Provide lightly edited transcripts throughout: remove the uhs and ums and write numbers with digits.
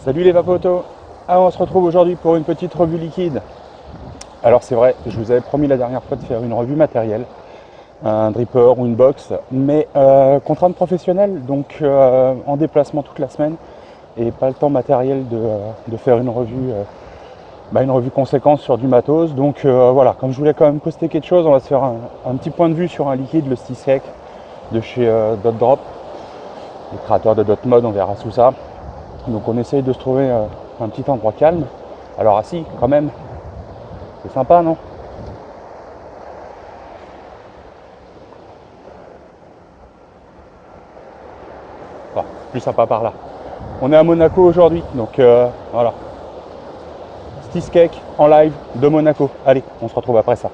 Salut les vapotos. On se retrouve aujourd'hui pour une petite revue liquide. Alors c'est vrai, je vous avais promis la dernière fois de faire une revue matérielle, un dripper ou une box, mais contrainte professionnelle, donc en déplacement toute la semaine et pas le temps matériel de faire une revue conséquente sur du matos. Donc voilà, comme je voulais quand même poster quelque chose, on va se faire un petit point de vue sur un liquide, le Stisek de chez Dot Drop, les créateurs de Dot Mode, on verra tout ça. Donc on essaye de se trouver un petit endroit calme. Alors assis quand même, c'est sympa, non? Bon, plus sympa par là. On est à Monaco aujourd'hui, donc voilà. Stisek en live de Monaco. Allez, on se retrouve après ça.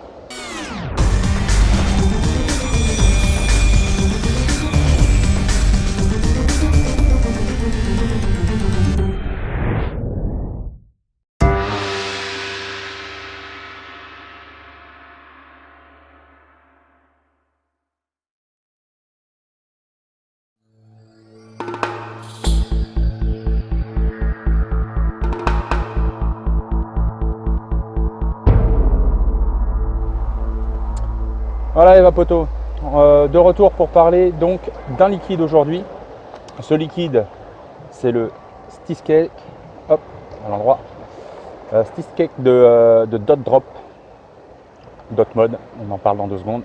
Voilà les vapotos, de retour pour parler donc d'un liquide aujourd'hui. Ce liquide, c'est le Stisek, hop, à l'endroit, Stisek de Dot Drop, Dot Mode, on en parle dans 2 secondes.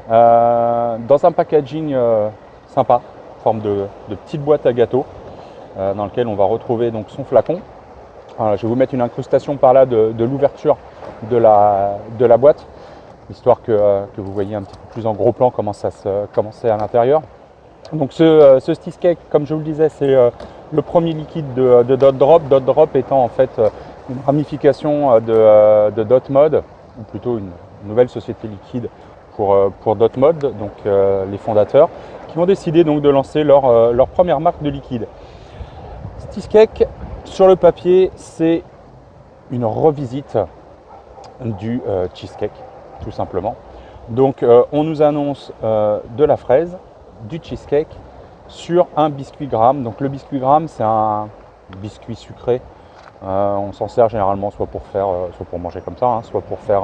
Dans un packaging sympa, forme de petite boîte à gâteau, dans lequel on va retrouver donc son flacon. Je vais vous mettre une incrustation par là de l'ouverture de la boîte, histoire que vous voyez un petit peu plus en gros plan comment c'est à l'intérieur. Donc ce Stisek, comme je vous le disais, c'est le premier liquide de Dot Drop. Dot Drop étant en fait une ramification de Dot Mode, ou plutôt une nouvelle société liquide pour Dot Mode, donc les fondateurs, qui ont décidé donc de lancer leur première marque de liquide. Stisek, sur le papier, c'est une revisite du cheesecake, tout simplement. Donc on nous annonce de la fraise, du cheesecake sur un biscuit gramme. Donc le biscuit gramme, c'est un biscuit sucré. On s'en sert généralement soit pour manger comme ça, hein, soit pour faire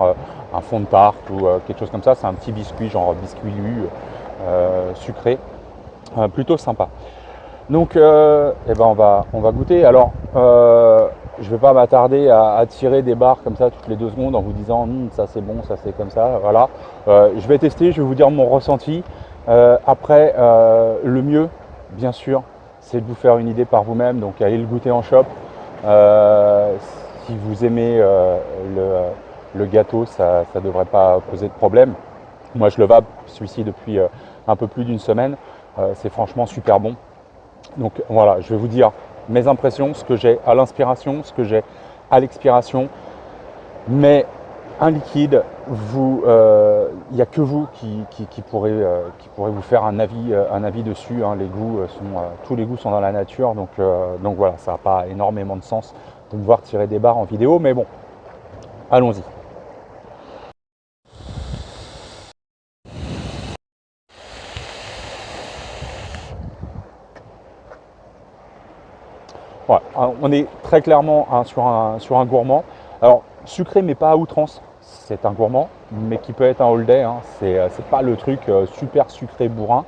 un fond de tarte ou quelque chose comme ça. C'est un petit biscuit, genre biscuit lu, sucré, plutôt sympa. Donc on va goûter. Alors je ne vais pas m'attarder à tirer des barres comme ça toutes les 2 secondes en vous disant ça c'est bon, ça c'est comme ça. Voilà. Je vais tester, je vais vous dire mon ressenti. Après, le mieux, bien sûr, c'est de vous faire une idée par vous-même. Donc allez le goûter en shop. Si vous aimez le gâteau, ça ne devrait pas poser de problème. Moi je le vape celui-ci depuis un peu plus d'1 semaine. C'est franchement super bon. Donc voilà, je vais vous dire mes impressions, ce que j'ai à l'inspiration, ce que j'ai à l'expiration. Mais un liquide, il n'y a que vous qui pourrez vous faire un avis dessus. Hein. Les goûts tous les goûts sont dans la nature, donc voilà, ça n'a pas énormément de sens de me voir tirer des barres en vidéo, mais bon, allons-y. Ouais, on est très clairement sur un gourmand. Alors sucré mais pas à outrance, c'est un gourmand, mais qui peut être un all day. Hein. C'est pas le truc super sucré bourrin.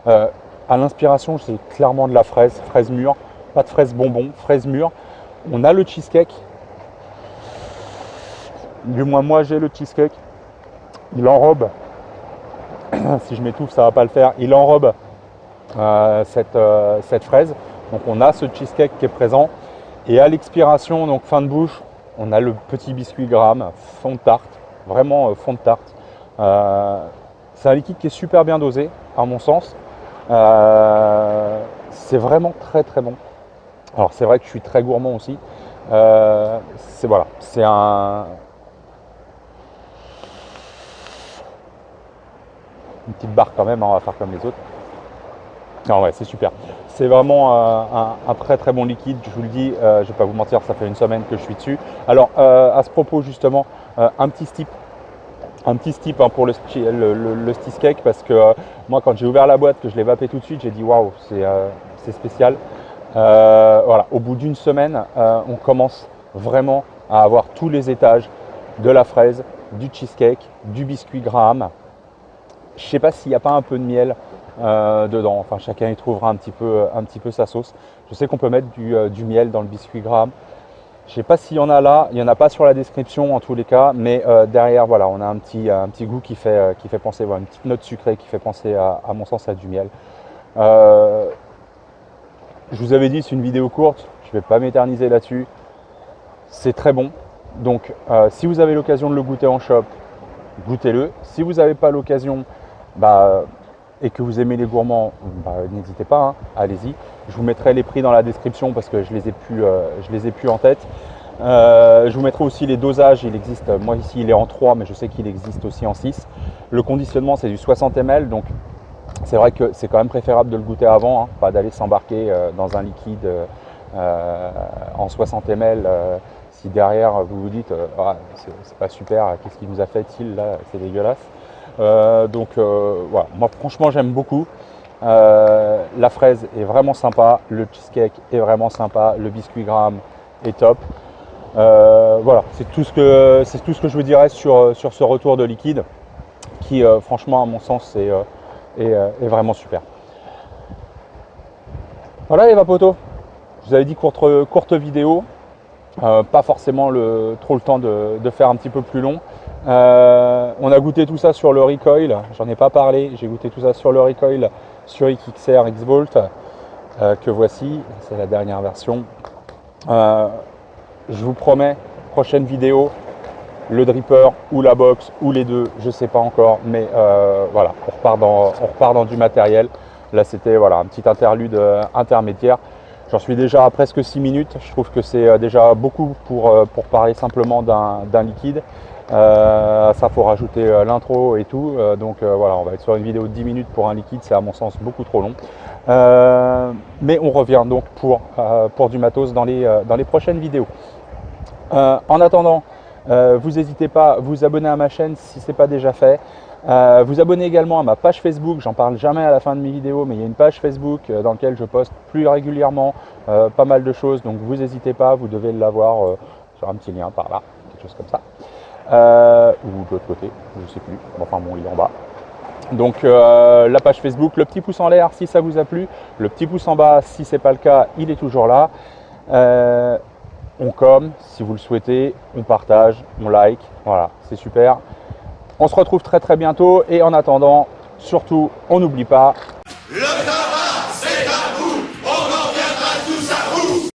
À l'inspiration, c'est clairement de la fraise mûre, pas de fraise bonbon, fraise mûre. On a le cheesecake. Du moins moi j'ai le cheesecake. Il enrobe. Si je m'étouffe, ça va pas le faire. Il enrobe cette fraise. Donc on a ce cheesecake qui est présent. Et à l'expiration, donc fin de bouche, on a le petit biscuit gramme, fond de tarte, vraiment fond de tarte. C'est un liquide qui est super bien dosé, à mon sens. C'est vraiment très très bon. Alors c'est vrai que je suis très gourmand aussi. C'est une petite barre quand même, hein, on va faire comme les autres. Non, ouais, c'est super. C'est vraiment un très très bon liquide, je vous le dis, je ne vais pas vous mentir, ça fait 1 semaine que je suis dessus. Alors à ce propos justement, un petit tip hein, pour le Stisek, parce que moi quand j'ai ouvert la boîte, que je l'ai vapé tout de suite, j'ai dit waouh, c'est spécial. Voilà, au bout d'une semaine, on commence vraiment à avoir tous les étages de la fraise, du cheesecake, du biscuit Graham. Je ne sais pas s'il n'y a pas un peu de miel dedans. Enfin, chacun y trouvera un petit peu sa sauce. Je sais qu'on peut mettre du miel dans le biscuit Graham. Je ne sais pas s'il y en a là. Il n'y en a pas sur la description en tous les cas. Mais derrière, voilà, on a un petit goût qui fait penser, voilà, une petite note sucrée qui fait penser à mon sens à du miel. Je vous avais dit, c'est une vidéo courte. Je ne vais pas m'éterniser là-dessus. C'est très bon. Donc, si vous avez l'occasion de le goûter en shop, goûtez-le. Si vous n'avez pas l'occasion et que vous aimez les gourmands, n'hésitez pas, hein, allez-y. Je vous mettrai les prix dans la description parce que je les ai plus en tête. Je vous mettrai aussi les dosages. Il existe, moi ici il est en 3, mais je sais qu'il existe aussi en 6. Le conditionnement c'est du 60 ml, donc c'est vrai que c'est quand même préférable de le goûter avant, hein, pas d'aller s'embarquer dans un liquide en 60 ml. Si derrière vous vous dites c'est pas super, qu'est-ce qu'il nous a fait-il là, c'est dégueulasse. Voilà, moi franchement j'aime beaucoup. La fraise est vraiment sympa, le cheesecake est vraiment sympa, le biscuit Graham est top. Voilà, c'est tout ce que je vous dirais sur ce retour de liquide qui franchement à mon sens est vraiment super. Voilà les vapotos, je vous avais dit courte vidéo. Pas forcément trop le temps de faire un petit peu plus long. On a goûté tout ça sur le Recoil, j'en ai pas parlé, j'ai goûté tout ça sur le Recoil sur XXR X-Volt que voici, c'est la dernière version. Je vous promets, prochaine vidéo, le dripper ou la box ou les deux, je sais pas encore, mais voilà, on repart dans du matériel. Là c'était voilà, un petit interlude intermédiaire. J'en suis déjà à presque 6 minutes, je trouve que c'est déjà beaucoup pour parler simplement d'un liquide. Ça faut rajouter l'intro et tout, voilà, on va être sur une vidéo de 10 minutes pour un liquide, c'est à mon sens beaucoup trop long. Mais on revient donc pour du matos dans les prochaines vidéos. En attendant, vous n'hésitez pas à vous abonner à ma chaîne si ce n'est pas déjà fait. Vous abonner également à ma page Facebook, j'en parle jamais à la fin de mes vidéos, mais il y a une page Facebook dans laquelle je poste plus régulièrement pas mal de choses, donc vous n'hésitez pas, vous devez l'avoir sur un petit lien par là, quelque chose comme ça, ou de l'autre côté, je ne sais plus, enfin bon, il est en bas. Donc la page Facebook, le petit pouce en l'air si ça vous a plu, le petit pouce en bas si ce n'est pas le cas, il est toujours là. On comme si vous le souhaitez, on partage, on like, voilà, c'est super. On se retrouve très très bientôt et en attendant, surtout, on n'oublie pas,